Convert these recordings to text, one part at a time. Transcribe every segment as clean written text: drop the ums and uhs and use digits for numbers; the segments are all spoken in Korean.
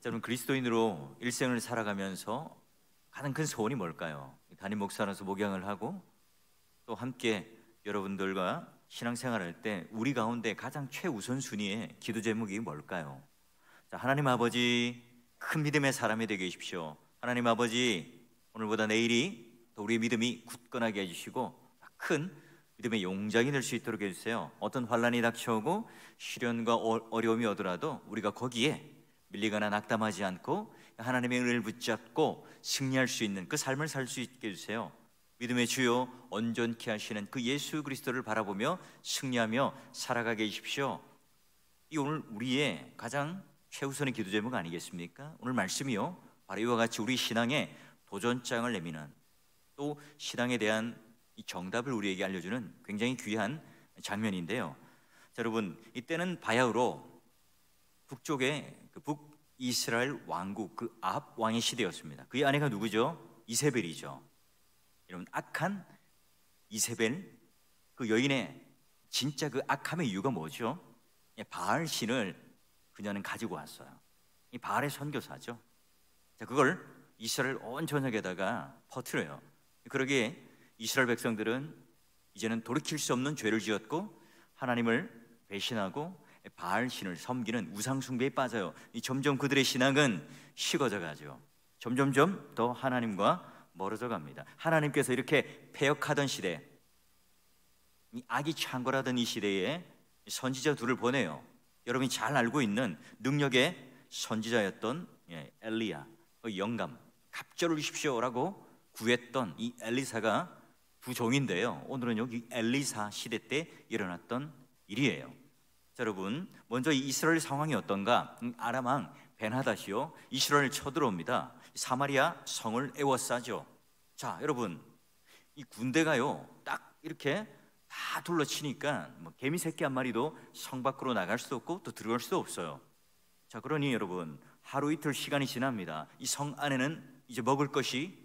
여러분, 그리스도인으로 일생을 살아가면서 가장 큰 소원이 뭘까요? 담임 목사로서 목양을 하고 또 함께 여러분들과 신앙생활할 때 우리 가운데 가장 최우선순위의 기도 제목이 뭘까요? 자, 하나님 아버지, 큰 믿음의 사람이 되게 해주십시오. 하나님 아버지, 오늘보다 내일이 더 우리의 믿음이 굳건하게 해주시고 큰 믿음의 용장이 될 수 있도록 해주세요. 어떤 환란이 닥쳐오고 시련과 어려움이 오더라도 우리가 거기에 밀리거나 낙담하지 않고 하나님의 은혜를 붙잡고 승리할 수 있는 그 삶을 살 수 있게 해주세요. 믿음의 주요 온전케 하시는 그 예수 그리스도를 바라보며 승리하며 살아가게 해주십시오. 이 오늘 우리의 가장 최우선의 기도 제목 아니겠습니까? 오늘 말씀이요, 바로 이와 같이 우리 신앙의 도전장을 내미는, 또 신앙에 대한 이 정답을 우리에게 알려주는 굉장히 귀한 장면인데요. 자, 여러분, 이때는 바야흐로 북쪽의 그 북이스라엘 왕국, 그 아합 왕의 시대였습니다. 그의 아내가 누구죠? 이세벨이죠. 여러분, 악한 이세벨, 그 여인의 진짜 그 악함의 이유가 뭐죠? 바알 신을 그녀는 가지고 왔어요. 이 바알의 선교사죠. 자, 그걸 이스라엘 온 전역에다가 퍼뜨려요. 그러기에 이스라엘 백성들은 이제는 돌이킬 수 없는 죄를 지었고 하나님을 배신하고 바알 신을 섬기는 우상 숭배에 빠져요. 점점 그들의 신앙은 식어져 가죠. 점점점 더 하나님과 멀어져 갑니다. 하나님께서 이렇게 패역하던 시대, 이 악이 창궐하던 이 시대에 선지자 둘을 보내요. 여러분이 잘 알고 있는 능력의 선지자였던 엘리야, 영감, 갑절을 주십시오라고 구했던 이 엘리사가 두 종인데요. 오늘은 여기 엘리사 시대 때 일어났던 일이에요. 자, 여러분, 먼저 이 이스라엘 상황이 어떤가? 아람 왕 벤하닷이요, 이스라엘을 쳐들어옵니다. 사마리아 성을 에워싸죠. 자, 여러분, 이 군대가요 딱 이렇게 다 둘러치니까 개미 새끼 한 마리도 성 밖으로 나갈 수도 없고 또 들어갈 수도 없어요. 자, 그러니 여러분, 하루 이틀 시간이 지납니다. 이 성 안에는 이제 먹을 것이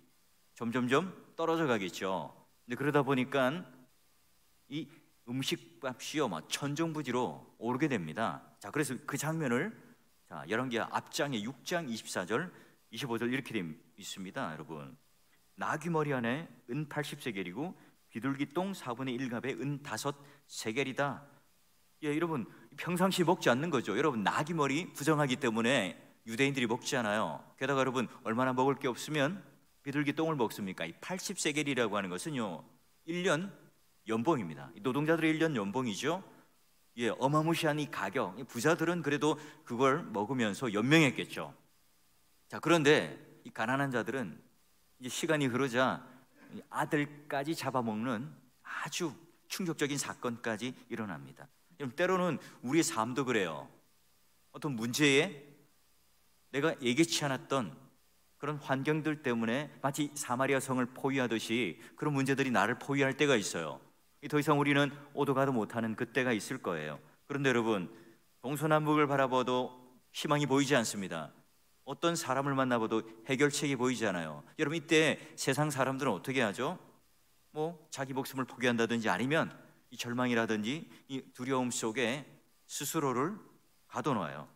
점점점 떨어져 가겠죠. 근데 그러다 보니까 이 음식값이요 막 천정부지로 오르게 됩니다. 자, 그래서 그 장면을 열왕기하 앞장에 6장 24절 25절 이렇게 되어 있습니다. 여러분, 나귀 머리 안에 은 80세겔이고 비둘기 똥 4분의 1갑에 은 5세겔이다. 여러분, 평상시 먹지 않는 거죠. 여러분, 나귀 머리 부정하기 때문에 유대인들이 먹지 않아요. 게다가 여러분, 얼마나 먹을 게 없으면 비둘기 똥을 먹습니까? 이 80세겔이라고 하는 것은요 1년 연봉입니다. 노동자들의 1년 연봉이죠. 어마무시한 이 가격, 부자들은 그래도 그걸 먹으면서 연명했겠죠. 자, 그런데 이 가난한 자들은 이제 시간이 흐르자 아들까지 잡아먹는 아주 충격적인 사건까지 일어납니다. 때로는 우리의 삶도 그래요. 어떤 문제에 내가 예기치 않았던 그런 환경들 때문에 마치 사마리아 성을 포위하듯이 그런 문제들이 나를 포위할 때가 있어요. 더 이상 우리는 오도 가도 못하는 그때가 있을 거예요. 그런데 여러분, 동서남북을 바라봐도 희망이 보이지 않습니다. 어떤 사람을 만나봐도 해결책이 보이지 않아요. 여러분, 이때 세상 사람들은 어떻게 하죠? 자기 목숨을 포기한다든지 아니면 이 절망이라든지 이 두려움 속에 스스로를 가둬놔요.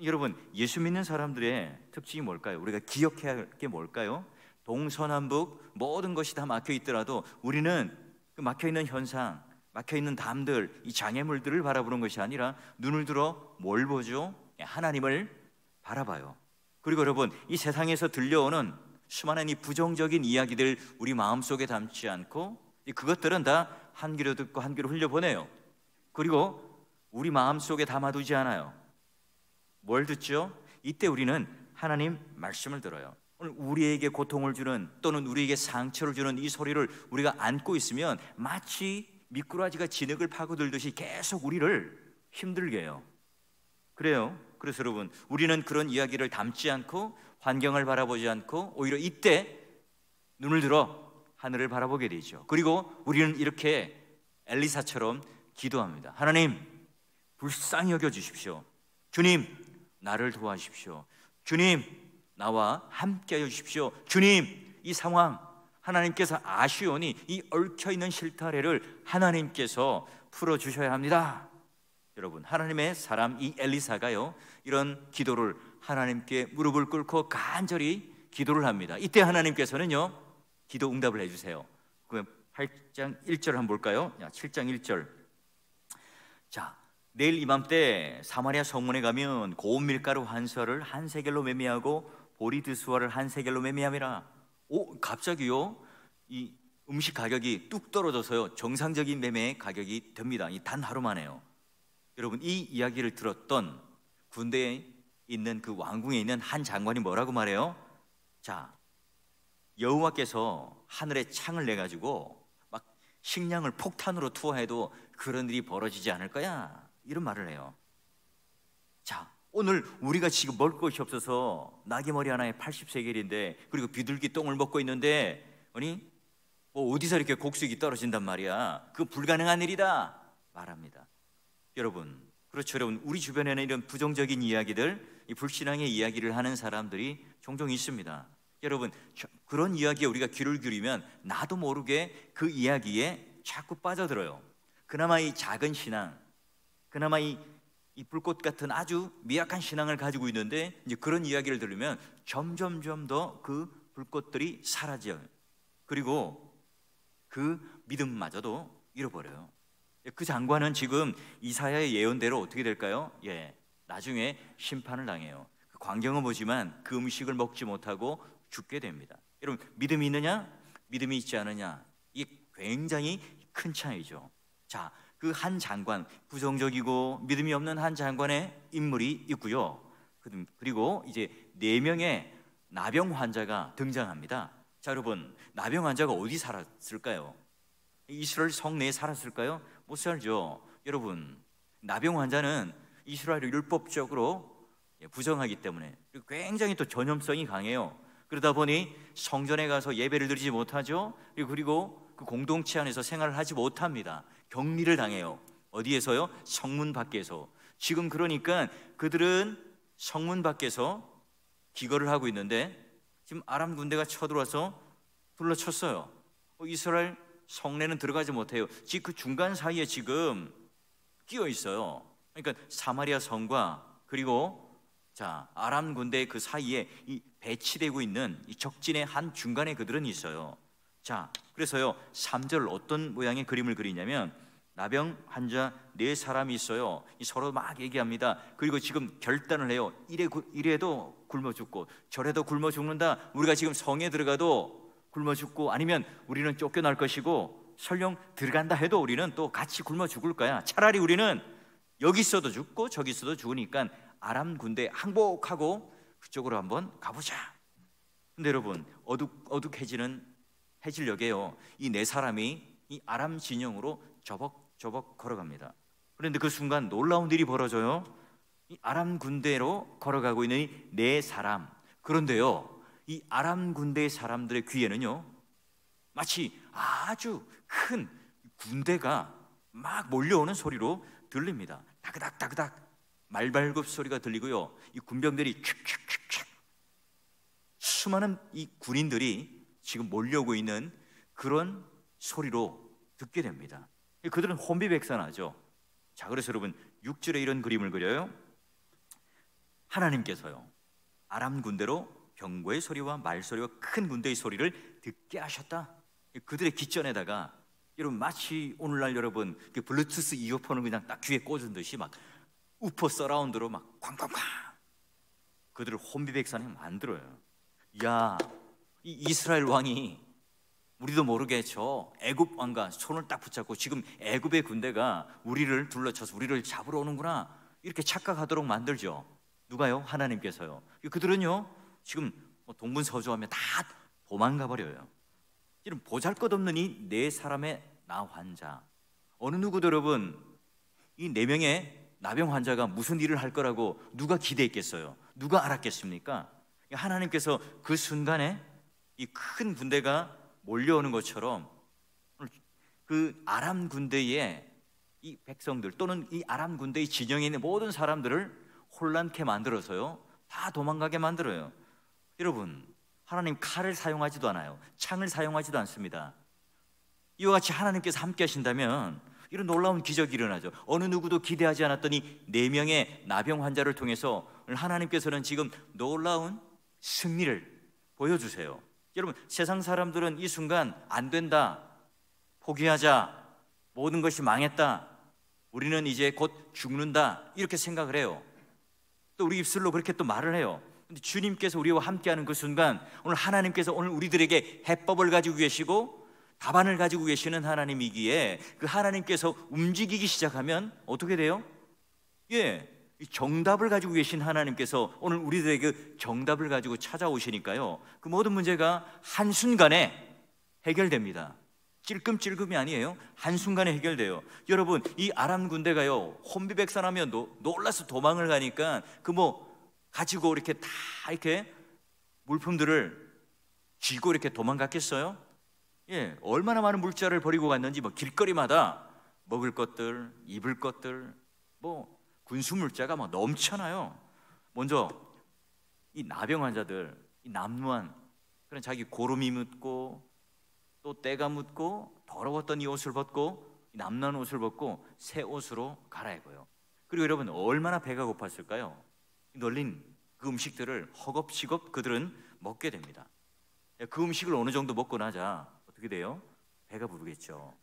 여러분, 예수 믿는 사람들의 특징이 뭘까요? 우리가 기억해야 할 게 뭘까요? 동서남북 모든 것이 다 막혀 있더라도 우리는 그 막혀 있는 현상, 막혀 있는 담들, 이 장애물들을 바라보는 것이 아니라 눈을 들어 뭘 보죠? 하나님을 바라봐요. 그리고 여러분, 이 세상에서 들려오는 수많은 이 부정적인 이야기들 우리 마음속에 담지 않고 그것들은 다 한 귀로 듣고 한 귀로 흘려보내요. 그리고 우리 마음속에 담아두지 않아요. 뭘 듣죠? 이때 우리는 하나님 말씀을 들어요. 오늘 우리에게 고통을 주는 또는 우리에게 상처를 주는 이 소리를 우리가 안고 있으면 마치 미꾸라지가 진흙을 파고들듯이 계속 우리를 힘들게 해요. 그래요. 그래서 여러분, 우리는 그런 이야기를 담지 않고 환경을 바라보지 않고 오히려 이때 눈을 들어 하늘을 바라보게 되죠. 그리고 우리는 이렇게 엘리사처럼 기도합니다. 하나님, 불쌍히 여겨 주십시오. 주님, 나를 도와주십시오. 주님, 나와 함께하여 주십시오. 주님, 이 상황 하나님께서 아시오니 이 얽혀있는 실타래를 하나님께서 풀어주셔야 합니다. 여러분, 하나님의 사람 이 엘리사가요, 이런 기도를 하나님께 무릎을 꿇고 간절히 기도를 합니다. 이때 하나님께서는요, 기도 응답을 해주세요. 그럼 8장 1절 한번 볼까요? 7장 1절. 자, 내일 이맘때 사마리아 성문에 가면 고운 밀가루 한 설을 한 세겔로 매매하고 보리드수화를 한 세겔로 매매함이라. 오, 갑자기요, 이 음식 가격이 뚝 떨어져서요, 정상적인 매매 가격이 됩니다. 이 단 하루 만에요. 여러분, 이 이야기를 들었던 군대에 있는 그 왕궁에 있는 한 장관이 뭐라고 말해요? 자, 여호와께서 하늘에 창을 내 가지고 막 식량을 폭탄으로 투하해도 그런 일이 벌어지지 않을 거야, 이런 말을 해요. 자, 오늘 우리가 지금 먹을 것이 없어서 나귀머리 하나에 80세겔인데, 그리고 비둘기 똥을 먹고 있는데, 아니 뭐 어디서 이렇게 곡수익이 떨어진단 말이야. 그거 불가능한 일이다 말합니다. 여러분, 그렇죠. 여러분, 우리 주변에는 이런 부정적인 이야기들, 이 불신앙의 이야기를 하는 사람들이 종종 있습니다. 여러분, 그런 이야기에 우리가 귀를 기울이면 나도 모르게 그 이야기에 자꾸 빠져들어요. 그나마 이 작은 신앙, 그나마 이 불꽃 같은 아주 미약한 신앙을 가지고 있는데, 이제 그런 이야기를 들으면 점점점 더 그 불꽃들이 사라져요. 그리고 그 믿음마저도 잃어버려요. 그 장관은 지금 이사야의 예언대로 어떻게 될까요? 나중에 심판을 당해요. 그 광경은 보지만 그 음식을 먹지 못하고 죽게 됩니다. 여러분, 믿음이 있느냐, 믿음이 있지 않느냐, 이게 굉장히 큰 차이죠. 자, 그 한 장관, 부정적이고 믿음이 없는 한 장관의 인물이 있고요. 그리고 이제 4명의 나병 환자가 등장합니다. 자, 여러분, 나병 환자가 어디 살았을까요? 이스라엘 성내에 살았을까요? 못 살죠. 여러분, 나병 환자는 이스라엘을 율법적으로 부정하기 때문에 굉장히 또 전염성이 강해요. 그러다 보니 성전에 가서 예배를 드리지 못하죠. 그리고 그 공동체 안에서 생활을 하지 못합니다. 격리를 당해요. 어디에서요? 성문 밖에서. 지금 그러니까 그들은 성문 밖에서 기거를 하고 있는데, 지금 아람 군대가 쳐들어와서 둘러쳤어요. 이스라엘 성내는 들어가지 못해요. 지금 그 중간 사이에 지금 끼어 있어요. 그러니까 사마리아 성과 그리고 아람 군대의 그 사이에 이 배치되고 있는 이 적진의 한 중간에 그들은 있어요. 자, 그래서요, 3절 어떤 모양의 그림을 그리냐면, 나병 환자 4사람이 있어요. 서로 막 얘기합니다. 그리고 지금 결단을 해요. 이래도 굶어 죽고 저래도 굶어 죽는다. 우리가 지금 성에 들어가도 굶어 죽고, 아니면 우리는 쫓겨날 것이고, 설령 들어간다 해도 우리는 또 같이 굶어 죽을 거야. 차라리 우리는 여기 있어도 죽고 저기 있어도 죽으니까 아람 군대 항복하고 그쪽으로 한번 가보자. 근데 여러분, 어둑해지는 해질녘에요, 이 4사람이 이 아람 진영으로 저벅저벅 걸어갑니다. 그런데 그 순간 놀라운 일이 벌어져요. 이 아람 군대로 걸어가고 있는 이 4사람. 그런데요, 이 아람 군대의 사람들의 귀에는요, 마치 아주 큰 군대가 막 몰려오는 소리로 들립니다. 다그닥 다그닥 말발굽 소리가 들리고요, 이 군병들이 킥킥킥킥, 수많은 이 군인들이 지금 몰려오고 있는 그런 소리로 듣게 됩니다. 그들은 혼비백산하죠. 자, 그래서 여러분, 6절에 이런 그림을 그려요. 하나님께서요, 아람 군대로 병거의 소리와 말소리와 큰 군대의 소리를 듣게 하셨다. 그들의 귓전에다가, 여러분, 마치 오늘날 여러분 그 블루투스 이어폰을 그냥 딱 귀에 꽂은 듯이 막 우퍼 서라운드로 막 쾅쾅쾅 그들을 혼비백산에 만들어요. 야, 이 이스라엘 왕이 우리도 모르게 저 애굽 왕과 손을 딱 붙잡고 지금 애굽의 군대가 우리를 둘러쳐서 우리를 잡으러 오는구나, 이렇게 착각하도록 만들죠. 누가요? 하나님께서요. 그들은요, 지금 동분서주하며 다 도망가 버려요. 이런 보잘것없는 이 4사람의 나 환자, 어느 누구도 여러분 이 4명의 나병 환자가 무슨 일을 할 거라고 누가 기대했겠어요? 누가 알았겠습니까? 하나님께서 그 순간에 이 큰 군대가 몰려오는 것처럼 그 아람 군대의 이 백성들, 또는 이 아람 군대의 진영에 있는 모든 사람들을 혼란케 만들어서요, 다 도망가게 만들어요. 여러분, 하나님 칼을 사용하지도 않아요. 창을 사용하지도 않습니다. 이와 같이 하나님께서 함께 하신다면 이런 놀라운 기적이 일어나죠. 어느 누구도 기대하지 않았던 이 4명의 나병 환자를 통해서 하나님께서는 지금 놀라운 승리를 보여주세요. 여러분, 세상 사람들은 이 순간 안 된다, 포기하자, 모든 것이 망했다, 우리는 이제 곧 죽는다, 이렇게 생각을 해요. 또 우리 입술로 그렇게 또 말을 해요. 근데 주님께서 우리와 함께하는 그 순간, 오늘 하나님께서 오늘 우리들에게 해법을 가지고 계시고 답안을 가지고 계시는 하나님이기에, 그 하나님께서 움직이기 시작하면 어떻게 돼요? 이 정답을 가지고 계신 하나님께서 오늘 우리들에게 그 정답을 가지고 찾아오시니까요, 그 모든 문제가 한순간에 해결됩니다. 찔끔찔끔이 아니에요. 한순간에 해결돼요. 여러분, 이 아람 군대가요, 혼비백산하면 놀라서 도망을 가니까 그 가지고 이렇게 다 이렇게 물품들을 쥐고 이렇게 도망갔겠어요? 얼마나 많은 물자를 버리고 갔는지, 길거리마다 먹을 것들, 입을 것들, 군수 물자가 넘쳐나요. 먼저 이 나병 환자들, 이 남루한 그런 자기 고름이 묻고 또 때가 묻고 더러웠던 이 옷을 벗고, 이 남루한 옷을 벗고 새 옷으로 갈아입어요. 그리고 여러분, 얼마나 배가 고팠을까요? 널린 그 음식들을 허겁지겁 그들은 먹게 됩니다. 그 음식을 어느 정도 먹고 나자 어떻게 돼요? 배가 부르겠죠.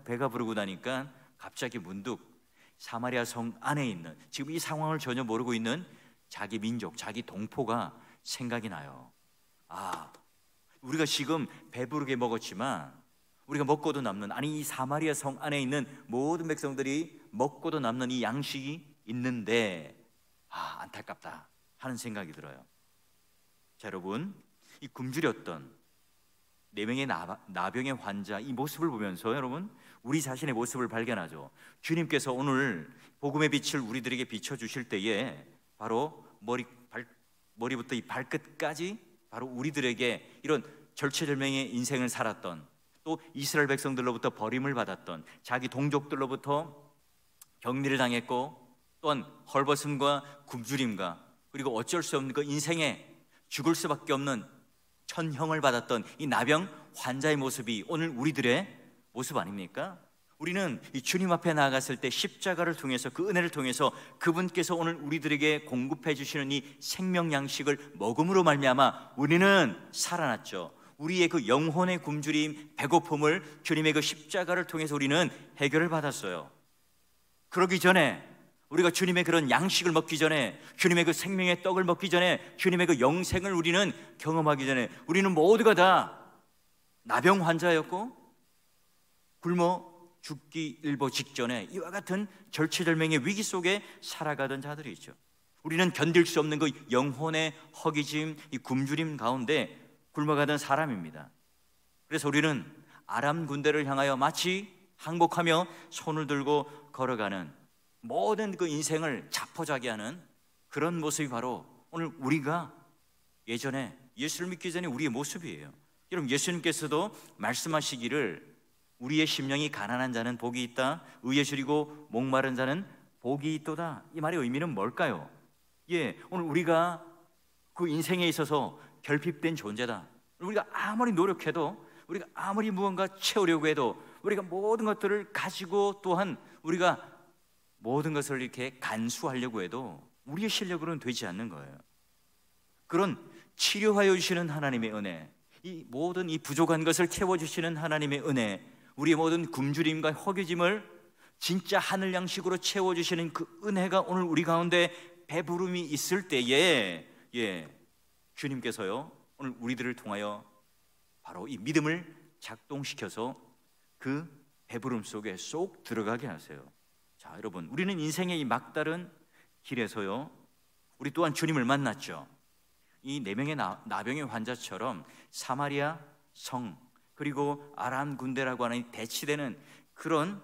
배가 부르고 나니까 갑자기 문득 사마리아 성 안에 있는, 지금 이 상황을 전혀 모르고 있는 자기 민족, 자기 동포가 생각이 나요. 우리가 지금 배부르게 먹었지만 우리가 먹고도 남는, 아니 이 사마리아 성 안에 있는 모든 백성들이 먹고도 남는 이 양식이 있는데 안타깝다 하는 생각이 들어요. 자, 여러분, 이 굶주렸던 4명의 나병의 환자, 이 모습을 보면서 여러분, 우리 자신의 모습을 발견하죠. 주님께서 오늘 복음의 빛을 우리들에게 비춰주실 때에 바로 머리부터 이 발끝까지 바로 우리들에게 이런 절체절명의 인생을 살았던, 또 이스라엘 백성들로부터 버림을 받았던, 자기 동족들로부터 격리를 당했고, 또한 헐벗음과 굶주림과 그리고 어쩔 수 없는 그 인생에 죽을 수밖에 없는 천형을 받았던 이 나병 환자의 모습이 오늘 우리들의 모습 아닙니까? 우리는 이 주님 앞에 나아갔을 때 십자가를 통해서, 그 은혜를 통해서 그분께서 오늘 우리들에게 공급해 주시는 이 생명 양식을 먹음으로 말미암아 우리는 살아났죠. 우리의 그 영혼의 굶주림, 배고픔을 주님의 그 십자가를 통해서 우리는 해결을 받았어요. 그러기 전에, 우리가 주님의 그런 양식을 먹기 전에, 주님의 그 생명의 떡을 먹기 전에, 주님의 그 영생을 우리는 경험하기 전에 우리는 모두가 다 나병 환자였고 굶어 죽기 일보 직전에 이와 같은 절체절명의 위기 속에 살아가던 자들이죠. 우리는 견딜 수 없는 그 영혼의 허기짐, 이 굶주림 가운데 굶어가던 사람입니다. 그래서 우리는 아람 군대를 향하여 마치 항복하며 손을 들고 걸어가는, 모든 그 인생을 자포자기하는 그런 모습이 바로 오늘 우리가 예전에, 예수를 믿기 전에 우리의 모습이에요. 여러분, 예수님께서도 말씀하시기를 우리의 심령이 가난한 자는 복이 있다, 의에 줄이고 목마른 자는 복이 있도다. 이 말의 의미는 뭘까요? 오늘 우리가 그 인생에 있어서 결핍된 존재다. 우리가 아무리 노력해도, 우리가 아무리 무언가 채우려고 해도, 우리가 모든 것들을 가지고 또한 우리가 모든 것을 이렇게 간수하려고 해도 우리의 실력으로는 되지 않는 거예요. 그런 치료하여 주시는 하나님의 은혜, 이 모든 이 부족한 것을 채워주시는 하나님의 은혜, 우리의 모든 굶주림과 허기짐을 진짜 하늘 양식으로 채워주시는 그 은혜가 오늘 우리 가운데 배부름이 있을 때에 주님께서요, 오늘 우리들을 통하여 바로 이 믿음을 작동시켜서 그 배부름 속에 쏙 들어가게 하세요. 자, 여러분, 우리는 인생의 이 막다른 길에서요, 우리 또한 주님을 만났죠. 이 4명의 나병의 환자처럼 사마리아 성, 그리고 아람 군대라고 하는 이 대치되는 그런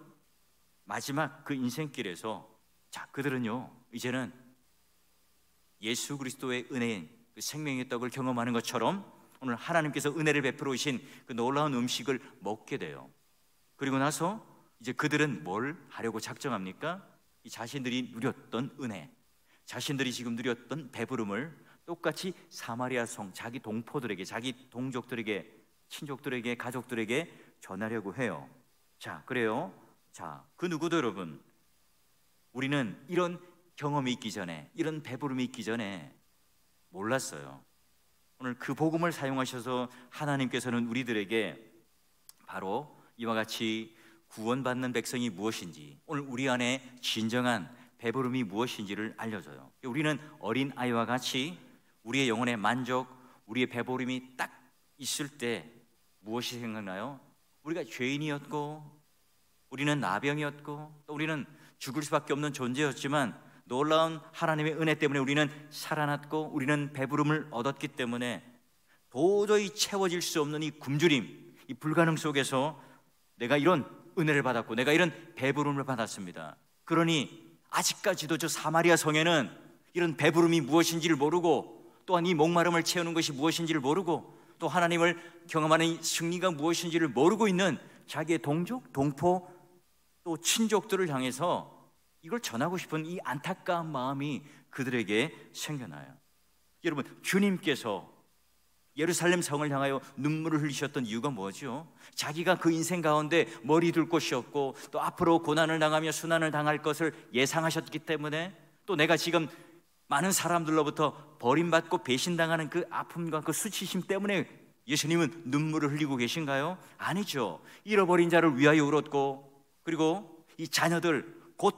마지막 그 인생길에서, 자, 그들은요 이제는 예수 그리스도의 은혜인 그 생명의 떡을 경험하는 것처럼 오늘 하나님께서 은혜를 베풀어 오신 그 놀라운 음식을 먹게 돼요. 그리고 나서 이제 그들은 뭘 하려고 작정합니까? 이 자신들이 누렸던 은혜, 자신들이 지금 누렸던 배부름을 똑같이 사마리아 성, 자기 동포들에게, 자기 동족들에게, 친족들에게, 가족들에게 전하려고 해요. 자, 그래요. 자, 그 누구도 여러분, 우리는 이런 경험이 있기 전에, 이런 배부름이 있기 전에 몰랐어요. 오늘 그 복음을 사용하셔서 하나님께서는 우리들에게 바로 이와 같이 구원받는 백성이 무엇인지, 오늘 우리 안에 진정한 배부름이 무엇인지를 알려줘요. 우리는 어린 아이와 같이 우리의 영혼의 만족, 우리의 배부름이 딱 있을 때 무엇이 생각나요? 우리가 죄인이었고, 우리는 나병이었고, 또 우리는 죽을 수밖에 없는 존재였지만 놀라운 하나님의 은혜 때문에 우리는 살아났고, 우리는 배부름을 얻었기 때문에 도저히 채워질 수 없는 이 굶주림, 이 불가능 속에서 내가 이런 은혜를 받았고, 내가 이런 배부름을 받았습니다. 그러니 아직까지도 저 사마리아 성에는 이런 배부름이 무엇인지를 모르고, 또한 이 목마름을 채우는 것이 무엇인지를 모르고, 또 하나님을 경험하는 승리가 무엇인지를 모르고 있는 자기의 동족, 동포, 또 친족들을 향해서 이걸 전하고 싶은 이 안타까운 마음이 그들에게 생겨나요. 여러분, 주님께서 예루살렘 성을 향하여 눈물을 흘리셨던 이유가 뭐죠? 자기가 그 인생 가운데 머리 둘 곳이 없고, 또 앞으로 고난을 당하며 순환을 당할 것을 예상하셨기 때문에, 또 내가 지금 많은 사람들로부터 버림받고 배신당하는 그 아픔과 그 수치심 때문에 예수님은 눈물을 흘리고 계신가요? 아니죠. 잃어버린 자를 위하여 울었고, 그리고 이 자녀들, 곧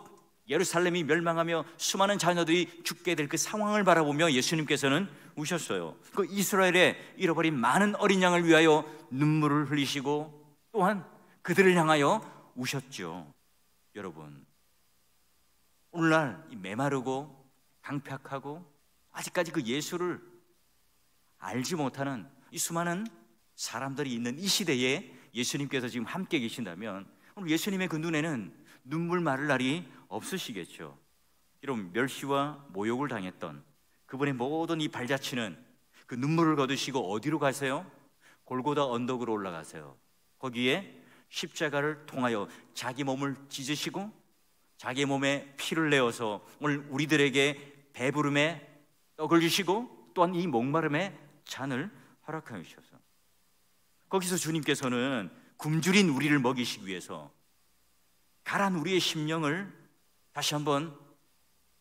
예루살렘이 멸망하며 수많은 자녀들이 죽게 될 그 상황을 바라보며 예수님께서는 우셨어요. 그 이스라엘의 잃어버린 많은 어린 양을 위하여 눈물을 흘리시고, 또한 그들을 향하여 우셨죠. 여러분, 오늘날 이 메마르고 강팍하고 아직까지 그 예수를 알지 못하는 이 수많은 사람들이 있는 이 시대에 예수님께서 지금 함께 계신다면, 오늘 예수님의 그 눈에는 눈물 마를 날이 없으시겠죠. 여러분, 멸시와 모욕을 당했던 그분의 모든 이 발자취는 그 눈물을 거두시고 어디로 가세요? 골고다 언덕으로 올라가세요. 거기에 십자가를 통하여 자기 몸을 찢으시고 자기 몸에 피를 내어서 오늘 우리들에게 배부름의 떡을 주시고, 또한 이 목마름의 잔을 허락하여 주셔서, 거기서 주님께서는 굶주린 우리를 먹이시기 위해서 가란 우리의 심령을 다시 한번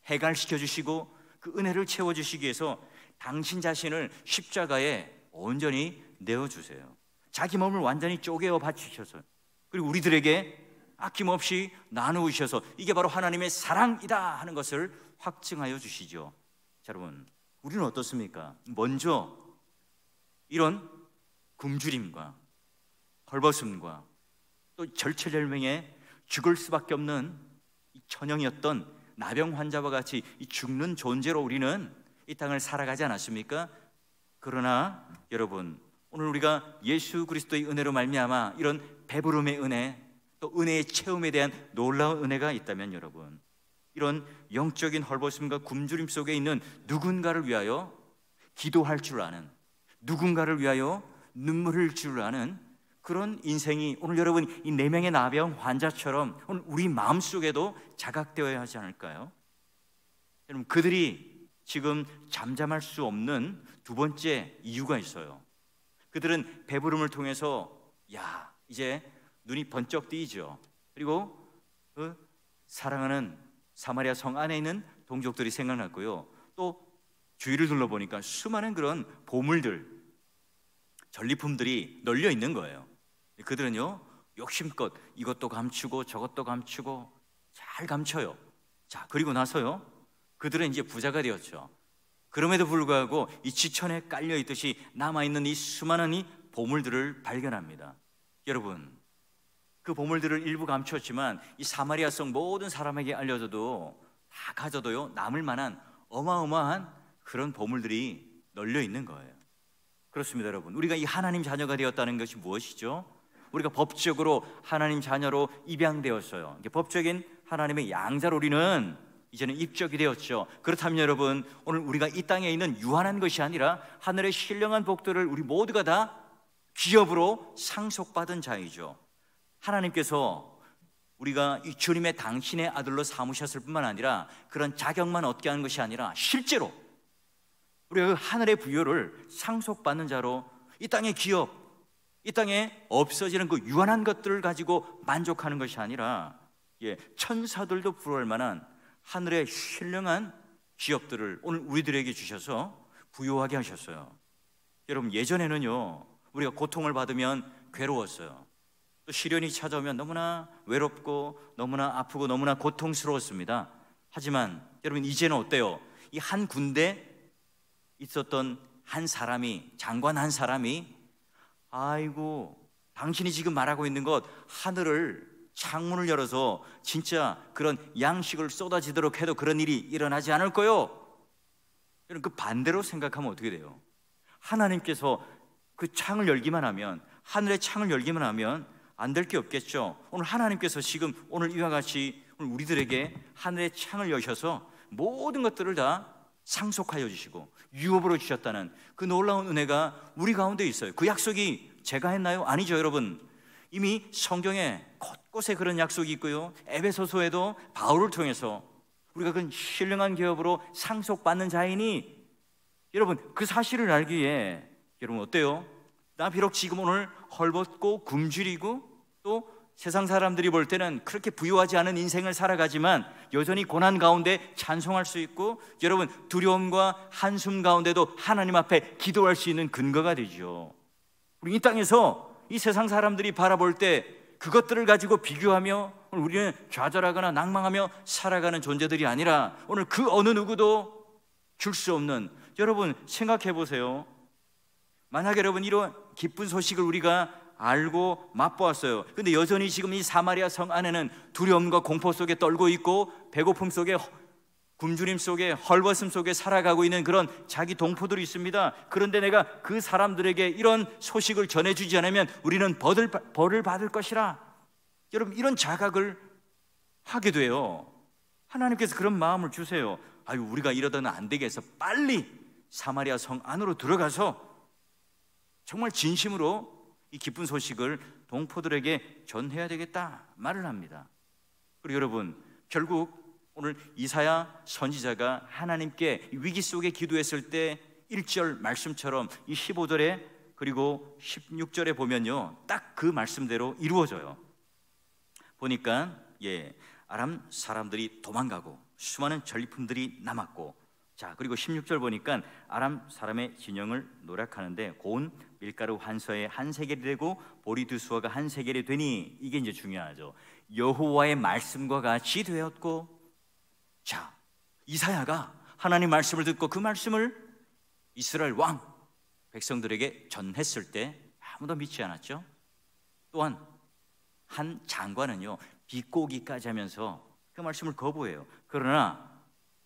해갈시켜 주시고 그 은혜를 채워주시기 위해서 당신 자신을 십자가에 온전히 내어주세요. 자기 몸을 완전히 쪼개어 바치셔서, 그리고 우리들에게 아낌없이 나누셔서 이게 바로 하나님의 사랑이다 하는 것을 확증하여 주시죠. 자, 여러분, 우리는 어떻습니까? 먼저 이런 굶주림과 헐벗음과 또 절체절명에 죽을 수밖에 없는 이 천형이었던 나병 환자와 같이 이 죽는 존재로 우리는 이 땅을 살아가지 않았습니까? 그러나 여러분, 오늘 우리가 예수 그리스도의 은혜로 말미암아 이런 배부름의 은혜, 또 은혜의 체험에 대한 놀라운 은혜가 있다면, 여러분, 이런 영적인 헐벗음과 굶주림 속에 있는 누군가를 위하여 기도할 줄 아는, 누군가를 위하여 눈물을 흘릴 줄 아는 그런 인생이 오늘 여러분 이 4명의 나병 환자처럼 오늘 우리 마음속에도 자각되어야 하지 않을까요? 여러분, 그들이 지금 잠잠할 수 없는 두 번째 이유가 있어요. 그들은 배부름을 통해서 이제 눈이 번쩍 뜨이죠. 그리고 그 사랑하는 사마리아 성 안에 있는 동족들이 생각났고요. 또 주위를 둘러보니까 수많은 그런 보물들, 전리품들이 널려 있는 거예요. 그들은요, 욕심껏 이것도 감추고 저것도 감추고 잘 감춰요. 자, 그리고 나서요, 그들은 이제 부자가 되었죠. 그럼에도 불구하고 이 지천에 깔려 있듯이 남아있는 이 수많은 이 보물들을 발견합니다. 여러분, 그 보물들을 일부 감췄지만 이 사마리아 성 모든 사람에게 알려줘도 다 가져도요 남을 만한 어마어마한 그런 보물들이 널려 있는 거예요. 그렇습니다, 여러분. 우리가 이 하나님 자녀가 되었다는 것이 무엇이죠? 우리가 법적으로 하나님 자녀로 입양되었어요. 법적인 하나님의 양자로 우리는 이제는 입적이 되었죠. 그렇다면 여러분, 오늘 우리가 이 땅에 있는 유한한 것이 아니라 하늘의 신령한 복들을 우리 모두가 다 기업으로 상속받은 자이죠. 하나님께서 우리가 이 주님의 당신의 아들로 삼으셨을 뿐만 아니라 그런 자격만 얻게 하는 것이 아니라 실제로 우리가 그 하늘의 부여를 상속받는 자로 이 땅의 기업, 이 땅에 없어지는 그 유한한 것들을 가지고 만족하는 것이 아니라 천사들도 부러울 만한 하늘의 신령한 기업들을 오늘 우리들에게 주셔서 부유하게 하셨어요. 여러분, 예전에는요, 우리가 고통을 받으면 괴로웠어요. 또 시련이 찾아오면 너무나 외롭고 너무나 아프고 너무나 고통스러웠습니다. 하지만 여러분, 이제는 어때요? 이 한 군데 있었던 한 사람이, 장관 한 사람이, 아이고, 당신이 지금 말하고 있는 것, 하늘을 창문을 열어서 진짜 그런 양식을 쏟아지도록 해도 그런 일이 일어나지 않을 거요. 여러분, 그 반대로 생각하면 어떻게 돼요? 하나님께서 그 창을 열기만 하면, 하늘의 창을 열기만 하면 안 될 게 없겠죠. 오늘 하나님께서 지금 오늘 이와 같이 오늘 우리들에게 하늘의 창을 여셔서 모든 것들을 다 상속하여 주시고 유업으로 주셨다는 그 놀라운 은혜가 우리 가운데 있어요. 그 약속이 제가 했나요? 아니죠, 여러분. 이미 성경에 곳곳에 그런 약속이 있고요, 에베소서에도 바울을 통해서 우리가 그 신령한 기업으로 상속받는 자이니, 여러분, 그 사실을 알기에 여러분 어때요? 나 비록 지금 오늘 헐벗고 굶주리고 또 세상 사람들이 볼 때는 그렇게 부유하지 않은 인생을 살아가지만 여전히 고난 가운데 찬송할 수 있고, 여러분, 두려움과 한숨 가운데도 하나님 앞에 기도할 수 있는 근거가 되죠. 우리 이 땅에서 이 세상 사람들이 바라볼 때 그것들을 가지고 비교하며 우리는 좌절하거나 낭망하며 살아가는 존재들이 아니라 오늘 그 어느 누구도 줄 수 없는, 여러분 생각해 보세요. 만약에 여러분 이런 기쁜 소식을 우리가 알고 맛보았어요. 근데 여전히 지금 이 사마리아 성 안에는 두려움과 공포 속에 떨고 있고 배고픔 속에, 굶주림 속에, 헐벗음 속에 살아가고 있는 그런 자기 동포들이 있습니다. 그런데 내가 그 사람들에게 이런 소식을 전해주지 않으면 우리는 벌을 받을 것이라, 여러분 이런 자각을 하게 돼요. 하나님께서 그런 마음을 주세요. 아유, 우리가 이러다는 안 되겠어, 빨리 사마리아 성 안으로 들어가서 정말 진심으로 이 기쁜 소식을 동포들에게 전해야 되겠다 말을 합니다. 그리고 여러분, 결국 오늘 이사야 선지자가 하나님께 위기 속에 기도했을 때 1절 말씀처럼 이 15절에 그리고 16절에 보면요, 딱 그 말씀대로 이루어져요. 보니까 아람 사람들이 도망가고 수많은 전리품들이 남았고, 자, 그리고 16절 보니까 아람 사람의 진영을 노력하는데 고운 밀가루 한 서에 한 세겔이 되고 보리 두 수어가 한 세겔이 되니, 이게 이제 중요하죠. 여호와의 말씀과 같이 되었고, 자, 이사야가 하나님 말씀을 듣고 그 말씀을 이스라엘 왕 백성들에게 전했을 때 아무도 믿지 않았죠. 또한 한 장관은요, 비꼬기까지 하면서 그 말씀을 거부해요. 그러나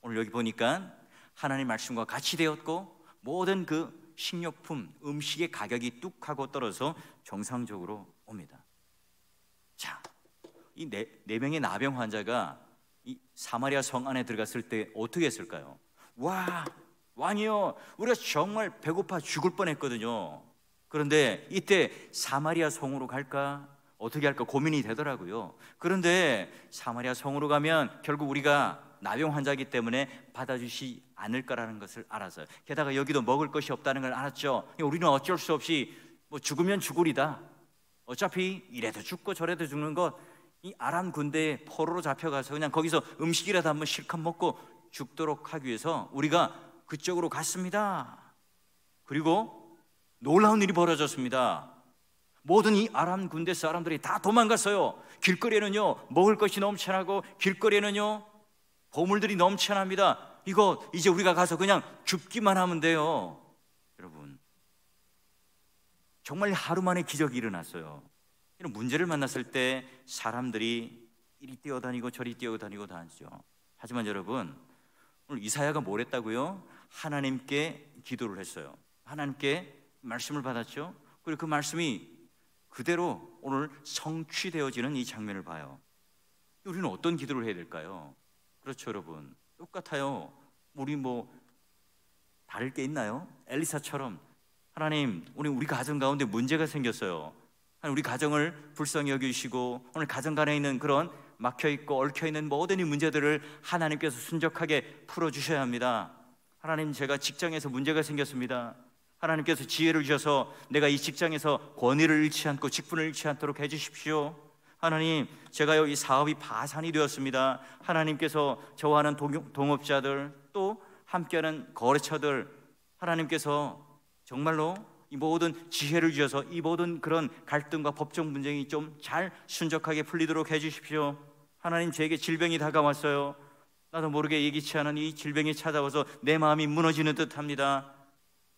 오늘 여기 보니까 하나님 말씀과 같이 되었고 모든 그 식료품, 음식의 가격이 뚝 하고 떨어져 정상적으로 옵니다. 자, 이 네 명의 나병 환자가 이 사마리아 성 안에 들어갔을 때 어떻게 했을까요? 와, 왕이요, 우리가 정말 배고파 죽을 뻔했거든요. 그런데 이때 사마리아 성으로 갈까 어떻게 할까 고민이 되더라고요. 그런데 사마리아 성으로 가면 결국 우리가 나병 환자이기 때문에 받아주시 않을까라는 것을 알았어요. 게다가 여기도 먹을 것이 없다는 걸 알았죠. 우리는 어쩔 수 없이 뭐 죽으면 죽으리다, 어차피 이래도 죽고 저래도 죽는 것, 이 아람 군대에 포로로 잡혀가서 그냥 거기서 음식이라도 한번 실컷 먹고 죽도록 하기 위해서 우리가 그쪽으로 갔습니다. 그리고 놀라운 일이 벌어졌습니다. 모든 이 아람 군대 사람들이 다 도망갔어요. 길거리에는요 먹을 것이 넘쳐나고 길거리에는요 보물들이 넘쳐납니다. 이거 이제 우리가 가서 그냥 죽기만 하면 돼요. 여러분, 정말 하루 만에 기적이 일어났어요. 이런 문제를 만났을 때 사람들이 이리 뛰어다니고 저리 뛰어다니고 다니죠. 하지만 여러분, 오늘 이사야가 뭘 했다고요? 하나님께 기도를 했어요. 하나님께 말씀을 받았죠. 그리고 그 말씀이 그대로 오늘 성취되어지는 이 장면을 봐요. 우리는 어떤 기도를 해야 될까요? 그렇죠, 여러분, 똑같아요. 우리 뭐 다를 게 있나요? 엘리사처럼 하나님, 우리 가정 가운데 문제가 생겼어요. 우리 가정을 불쌍히 여기시고 오늘 가정 간에 있는 그런 막혀있고 얽혀있는 모든 이 문제들을 하나님께서 순적하게 풀어주셔야 합니다. 하나님, 제가 직장에서 문제가 생겼습니다. 하나님께서 지혜를 주셔서 내가 이 직장에서 권위를 잃지 않고 직분을 잃지 않도록 해주십시오. 하나님, 제가요 이 사업이 파산이 되었습니다. 하나님께서 저와 하는 동업자들, 또 함께하는 거래처들, 하나님께서 정말로 이 모든 지혜를 주셔서 이 모든 그런 갈등과 법적 분쟁이 좀 잘 순적하게 풀리도록 해주십시오. 하나님, 제게 질병이 다가왔어요. 나도 모르게 예기치 않은 이 질병이 찾아와서 내 마음이 무너지는 듯합니다.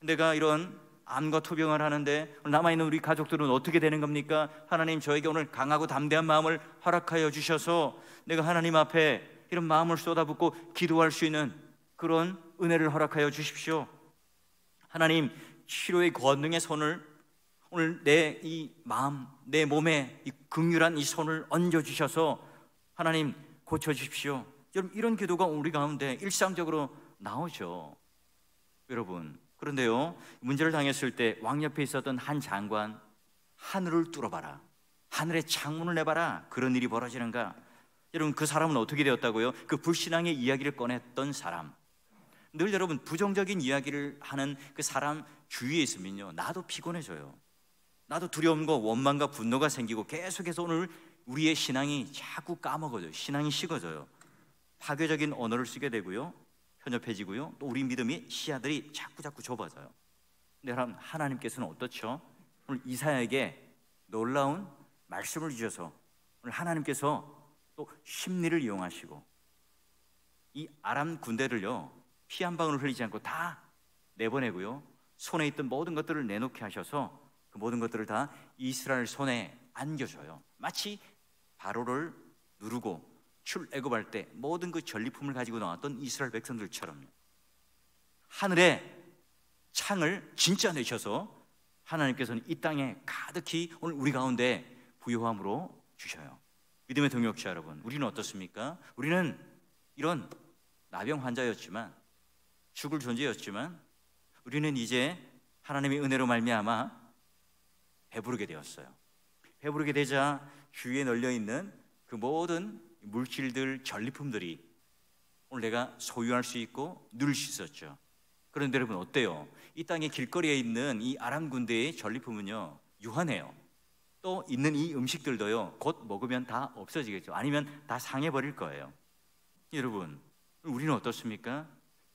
내가 이런 암과 투병을 하는데 남아있는 우리 가족들은 어떻게 되는 겁니까? 하나님, 저에게 오늘 강하고 담대한 마음을 허락하여 주셔서 내가 하나님 앞에 이런 마음을 쏟아붓고 기도할 수 있는 그런 은혜를 허락하여 주십시오. 하나님, 치료의 권능의 손을 오늘 내 이 마음, 내 몸에 이 긍휼한 이 손을 얹어주셔서 하나님 고쳐주십시오. 여러분, 이런 기도가 우리 가운데 일상적으로 나오죠, 여러분. 그런데요, 문제를 당했을 때 왕 옆에 있었던 한 장관, 하늘을 뚫어봐라, 하늘의 창문을 내봐라, 그런 일이 벌어지는가? 여러분, 그 사람은 어떻게 되었다고요? 그 불신앙의 이야기를 꺼냈던 사람, 늘 여러분 부정적인 이야기를 하는 그 사람 주위에 있으면요, 나도 피곤해져요. 나도 두려움과 원망과 분노가 생기고 계속해서 오늘 우리의 신앙이 자꾸 까먹어져요. 신앙이 식어져요. 파괴적인 언어를 쓰게 되고요, 편협해지고요, 또 우리 믿음의 시야들이 자꾸 좁아져요. 근데 하나님께서는 어떻죠? 오늘 이사야에게 놀라운 말씀을 주셔서 오늘 하나님께서 또 심리를 이용하시고 이 아람 군대를요 피 한 방울 흘리지 않고 다 내보내고요, 손에 있던 모든 것들을 내놓게 하셔서 그 모든 것들을 다 이스라엘 손에 안겨줘요. 마치 바로를 누르고 출애굽할 때 모든 그 전리품을 가지고 나왔던 이스라엘 백성들처럼요, 하늘에 창을 진짜 내셔서 하나님께서는 이 땅에 가득히 오늘 우리 가운데 부요함으로 주셔요. 믿음의 동역자 여러분, 우리는 어떻습니까? 우리는 이런 나병 환자였지만, 죽을 존재였지만, 우리는 이제 하나님의 은혜로 말미암아 배부르게 되었어요. 배부르게 되자 주위에 널려있는 그 모든 물질들, 전리품들이 오늘 내가 소유할 수 있고 누릴 수 있었죠. 그런데 여러분 어때요? 이 땅의 길거리에 있는 이 아람 군대의 전리품은요 유한해요. 또 있는 이 음식들도요 곧 먹으면 다 없어지겠죠. 아니면 다 상해버릴 거예요. 여러분, 우리는 어떻습니까?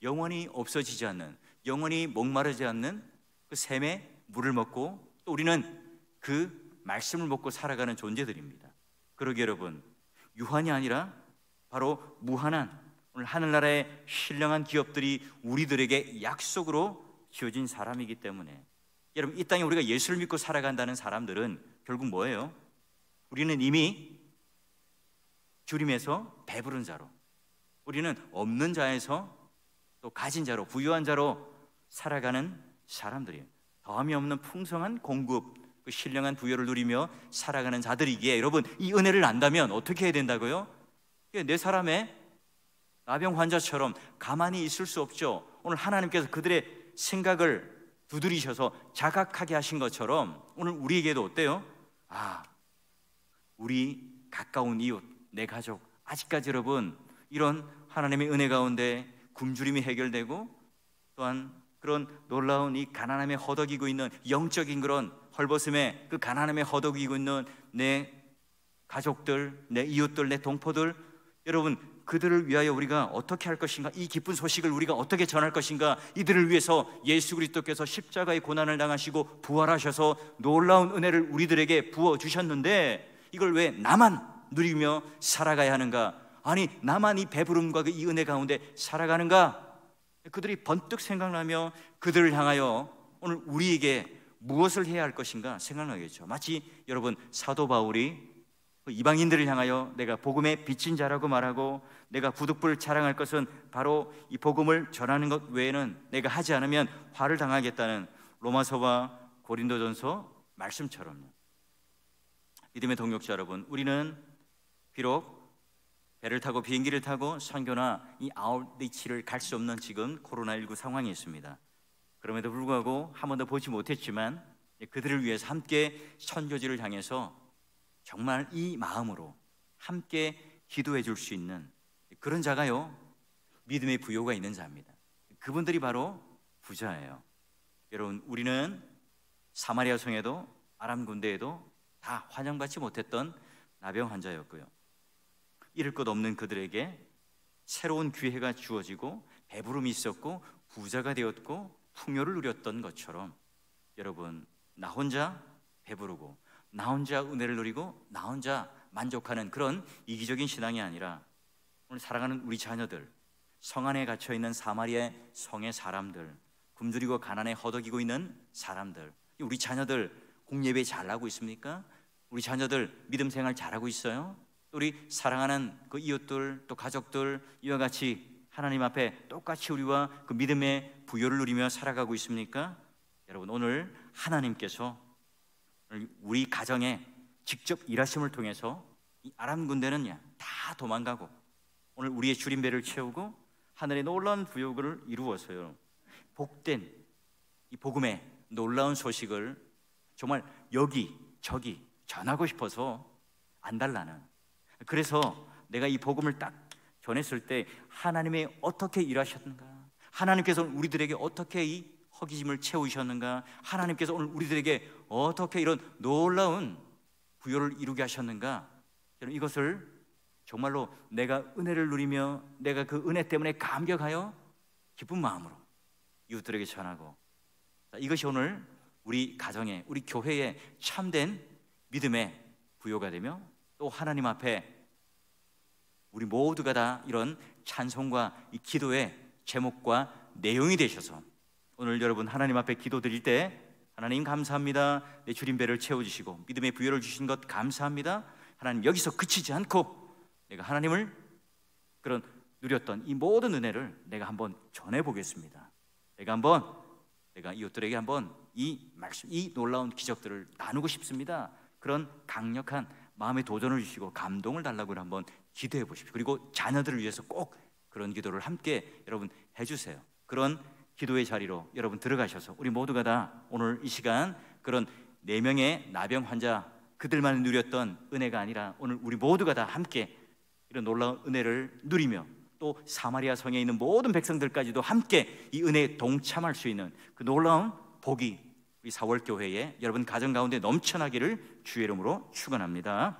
영원히 없어지지 않는, 영원히 목마르지 않는 그 샘의 물을 먹고 또 우리는 그 말씀을 먹고 살아가는 존재들입니다. 그러게 여러분, 유한이 아니라 바로 무한한 오늘 하늘나라의 신령한 기업들이 우리들에게 약속으로 지어진 사람이기 때문에, 여러분 이 땅에 우리가 예수를 믿고 살아간다는 사람들은 결국 뭐예요? 우리는 이미 주림에서 배부른 자로, 우리는 없는 자에서 또 가진 자로, 부유한 자로 살아가는 사람들이에요. 더함이 없는 풍성한 공급, 그 신령한 부여를 누리며 살아가는 자들이기에 여러분 이 은혜를 안다면 어떻게 해야 된다고요? 내 사람의 나병 환자처럼 가만히 있을 수 없죠. 오늘 하나님께서 그들의 생각을 두드리셔서 자각하게 하신 것처럼 오늘 우리에게도 어때요? 우리 가까운 이웃, 내 가족, 아직까지 여러분 이런 하나님의 은혜 가운데 굶주림이 해결되고 또한 그런 놀라운 이 가난함에 허덕이고 있는 영적인 그런 헐벗음에 그 가난함에 허덕이고 있는 내 가족들, 내 이웃들, 내 동포들, 여러분 그들을 위하여 우리가 어떻게 할 것인가, 이 기쁜 소식을 우리가 어떻게 전할 것인가, 이들을 위해서 예수 그리스도께서 십자가의 고난을 당하시고 부활하셔서 놀라운 은혜를 우리들에게 부어주셨는데 이걸 왜 나만 누리며 살아가야 하는가? 아니 나만 이 배부름과 그 이 은혜 가운데 살아가는가? 그들이 번뜩 생각나며 그들을 향하여 오늘 우리에게 무엇을 해야 할 것인가 생각나겠죠. 마치 여러분 사도 바울이 이방인들을 향하여 내가 복음의 빛인 자라고 말하고 내가 부득불 자랑할 것은 바로 이 복음을 전하는 것 외에는 내가 하지 않으면 화를 당하겠다는 로마서와 고린도전서 말씀처럼요. 믿음의 동역자 여러분, 우리는 비록 배를 타고 비행기를 타고 선교나 이 아웃리치를 갈 수 없는 지금 코로나19 상황이 있습니다. 그럼에도 불구하고 한 번도 보지 못했지만 그들을 위해서 함께 선교지를 향해서 정말 이 마음으로 함께 기도해 줄 수 있는 그런 자가요 믿음의 부요가 있는 자입니다. 그분들이 바로 부자예요. 여러분, 우리는 사마리아 성에도 아람 군대에도 다 환영받지 못했던 나병 환자였고요. 잃을 것 없는 그들에게 새로운 기회가 주어지고 배부름이 있었고 부자가 되었고 풍요를 누렸던 것처럼 여러분, 나 혼자 배부르고 나 혼자 은혜를 누리고 나 혼자 만족하는 그런 이기적인 신앙이 아니라 오늘 사랑하는 우리 자녀들, 성 안에 갇혀있는 사마리아 성의 사람들, 굶주리고 가난에 허덕이고 있는 사람들, 우리 자녀들 공예배 잘하고 있습니까? 우리 자녀들 믿음 생활 잘하고 있어요? 우리 사랑하는 그 이웃들 또 가족들 이와 같이 하나님 앞에 똑같이 우리와 그 믿음의 부요를 누리며 살아가고 있습니까? 여러분, 오늘 하나님께서 우리 가정에 직접 일하심을 통해서 이 아람 군대는 다 도망가고 오늘 우리의 줄임배를 채우고 하늘의 놀라운 부요를 이루어서요, 복된 이 복음의 놀라운 소식을 정말 여기저기 전하고 싶어서 안달나는, 그래서 내가 이 복음을 딱 전했을 때 하나님이 어떻게 일하셨는가, 하나님께서 우리들에게 어떻게 이 허기짐을 채우셨는가, 하나님께서 오늘 우리들에게 어떻게 이런 놀라운 부요를 이루게 하셨는가, 이것을 정말로 내가 은혜를 누리며 내가 그 은혜 때문에 감격하여 기쁜 마음으로 이웃들에게 전하고, 이것이 오늘 우리 가정에 우리 교회에 참된 믿음의 부요가 되며 또 하나님 앞에 우리 모두가 다 이런 찬송과 이 기도의 제목과 내용이 되셔서 오늘 여러분 하나님 앞에 기도드릴 때 하나님 감사합니다, 내 줄임배를 채워주시고 믿음의 부요를 주신 것 감사합니다, 하나님 여기서 그치지 않고 내가 하나님을 그런 누렸던 이 모든 은혜를 내가 한번 전해보겠습니다. 내가 이웃들에게 한번 이 말씀, 이 놀라운 기적들을 나누고 싶습니다. 그런 강력한 마음의 도전을 주시고 감동을 달라고 한번 기도해 보십시오. 그리고 자녀들을 위해서 꼭 그런 기도를 함께 여러분 해주세요. 그런 기도의 자리로 여러분 들어가셔서 우리 모두가 다 오늘 이 시간 그런 4명의 나병 환자 그들만 누렸던 은혜가 아니라 오늘 우리 모두가 다 함께 이런 놀라운 은혜를 누리며 또 사마리아 성에 있는 모든 백성들까지도 함께 이 은혜에 동참할 수 있는 그 놀라운 복이 우리 사월교회에 여러분 가정 가운데 넘쳐나기를 주의 이름으로 축원합니다.